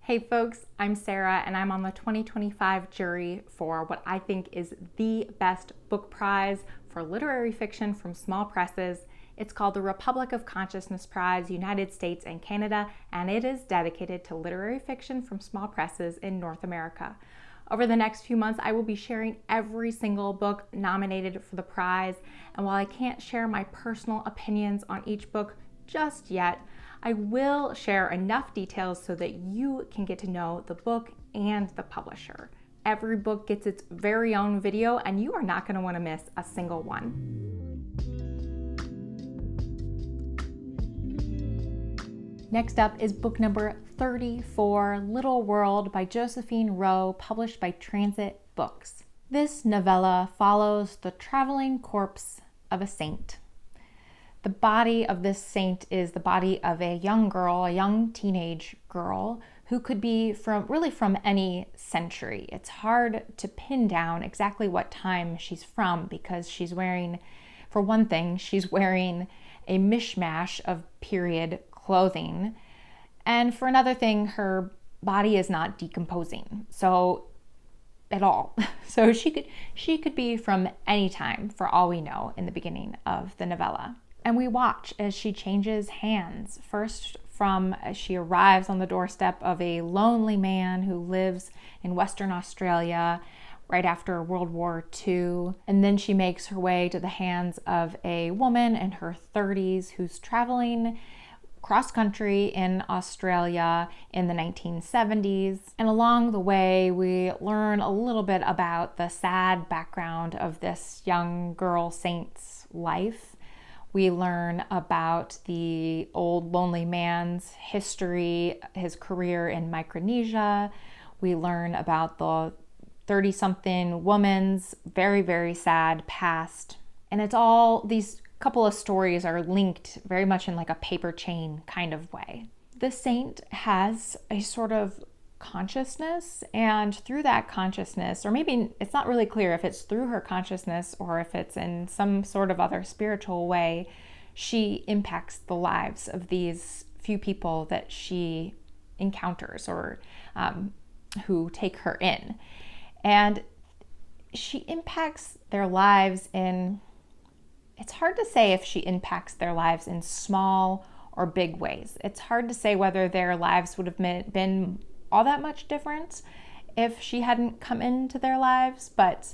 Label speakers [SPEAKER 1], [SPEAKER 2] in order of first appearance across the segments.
[SPEAKER 1] Hey folks, I'm Sarah and I'm on the 2025 jury for what I think is the best book prize for literary fiction from small presses. It's called the Republic of Consciousness Prize, United States and Canada, and it is dedicated to literary fiction from small presses in North America. Over the next few months, I will be sharing every single book nominated for the prize, and while I can't share my personal opinions on each book just yet, I will share enough details so that you can get to know the book and the publisher. Every book gets its very own video, and you are not going to want to miss a single one. Next up is book number 34, Little World by Josephine Rowe, published by Transit Books. This novella follows the traveling corpse of a saint. The body of this saint is the body of a young girl, a young teenage girl, who could be from any century. It's hard to pin down exactly what time she's from because she's wearing, for one thing, she's wearing a mishmash of period clothing. And for another thing, her body is not decomposing. At all. So she could be from any time, for all we know, in the beginning of the novella. And we watch as she changes hands, first as she arrives on the doorstep of a lonely man who lives in Western Australia right after World War II. And then she makes her way to the hands of a woman in her 30s who's traveling cross-country in Australia in the 1970s. And along the way, we learn a little bit about the sad background of this young girl saint's life. We learn about the old lonely man's history, his career in Micronesia. We learn about the 30-something woman's very, very sad past. And it's all, these couple of stories are linked very much in like a paper chain kind of way. The saint has a sort of consciousness, and through that consciousness, or maybe it's not really clear if it's through her consciousness or if it's in some sort of other spiritual way, she impacts the lives of these few people that she encounters or who take her in. And she impacts their lives it's hard to say if she impacts their lives in small or big ways. It's hard to say whether their lives would have been all that much different if she hadn't come into their lives, but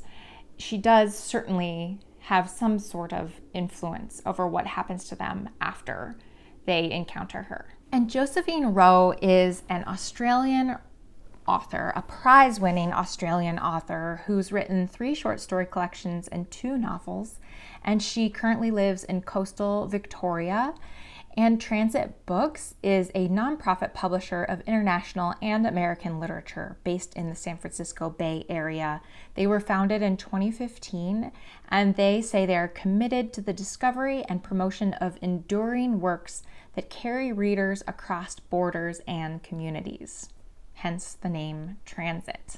[SPEAKER 1] she does certainly have some sort of influence over what happens to them after they encounter her. And Josephine Rowe is an Australian author, a prize-winning Australian author who's written 3 short story collections and 2 novels, and she currently lives in coastal Victoria. And Transit Books is a nonprofit publisher of international and American literature based in the San Francisco Bay Area. They were founded in 2015, and they say they are committed to the discovery and promotion of enduring works that carry readers across borders and communities. Hence the name Transit.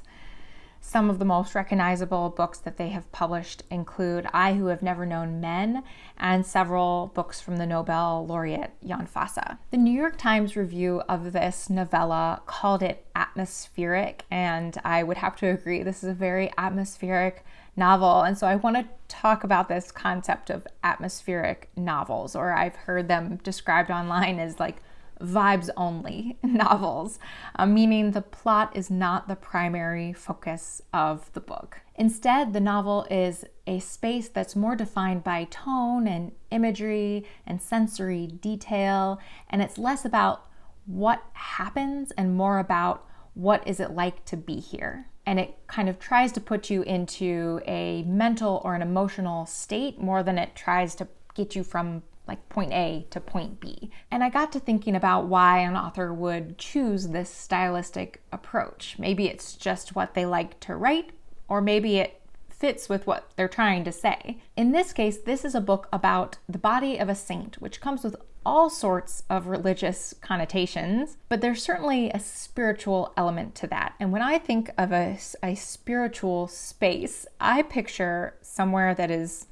[SPEAKER 1] Some of the most recognizable books that they have published include I Who Have Never Known Men and several books from the Nobel laureate Jan Fosse. The New York Times review of this novella called it atmospheric, and I would have to agree. This is a very atmospheric novel, and so I want to talk about this concept of atmospheric novels, or I've heard them described online as like vibes only novels, meaning the plot is not the primary focus of the book. Instead, the novel is a space that's more defined by tone and imagery and sensory detail, and it's less about what happens and more about what is it like to be here. And it kind of tries to put you into a mental or an emotional state more than it tries to get you from like point A to point B. And I got to thinking about why an author would choose this stylistic approach. Maybe it's just what they like to write, or maybe it fits with what they're trying to say. In this case, this is a book about the body of a saint, which comes with all sorts of religious connotations, but there's certainly a spiritual element to that. And when I think of a spiritual space, I picture somewhere that is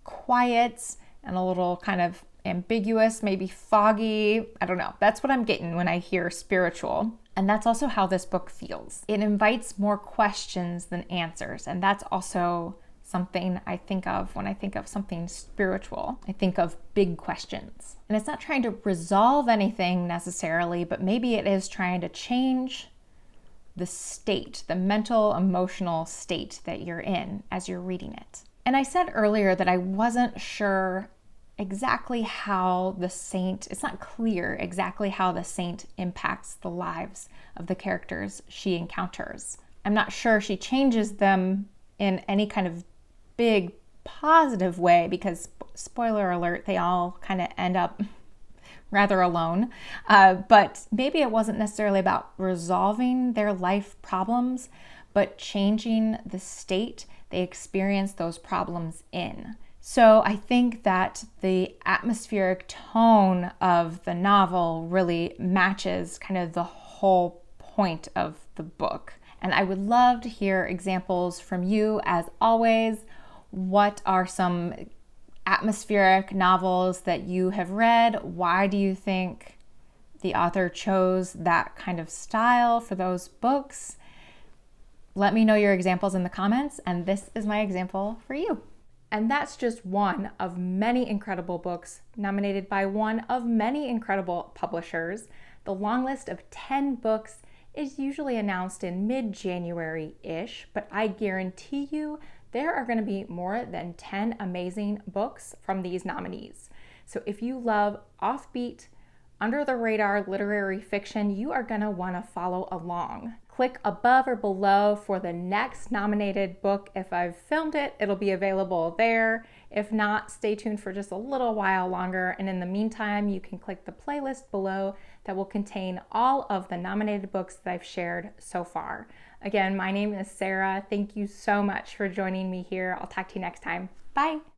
[SPEAKER 1] quiet and a little kind of ambiguous, maybe foggy. I don't know. That's what I'm getting when I hear spiritual. And that's also how this book feels. It invites more questions than answers. And that's also something I think of when I think of something spiritual. I think of big questions. And it's not trying to resolve anything necessarily, but maybe it is trying to change the state, the mental, emotional state that you're in as you're reading it. And I said earlier that I wasn't sure exactly how the saint, it's not clear exactly how the saint impacts the lives of the characters she encounters. I'm not sure she changes them in any kind of big positive way because, spoiler alert, they all kind of end up rather alone. But maybe it wasn't necessarily about resolving their life problems, but changing the state they experience those problems in. So I think that the atmospheric tone of the novel really matches kind of the whole point of the book. And I would love to hear examples from you, as always. What are some atmospheric novels that you have read? Why do you think the author chose that kind of style for those books? Let me know your examples in the comments, and this is my example for you. And that's just one of many incredible books nominated by one of many incredible publishers. The long list of 10 books is usually announced in mid-January-ish, but I guarantee you there are going to be more than 10 amazing books from these nominees. So if you love offbeat, under-the-radar literary fiction, you are going to want to follow along. Click above or below for the next nominated book. If I've filmed it, it'll be available there. If not, stay tuned for just a little while longer. And in the meantime, you can click the playlist below that will contain all of the nominated books that I've shared so far. Again, my name is Sarah. Thank you so much for joining me here. I'll talk to you next time. Bye.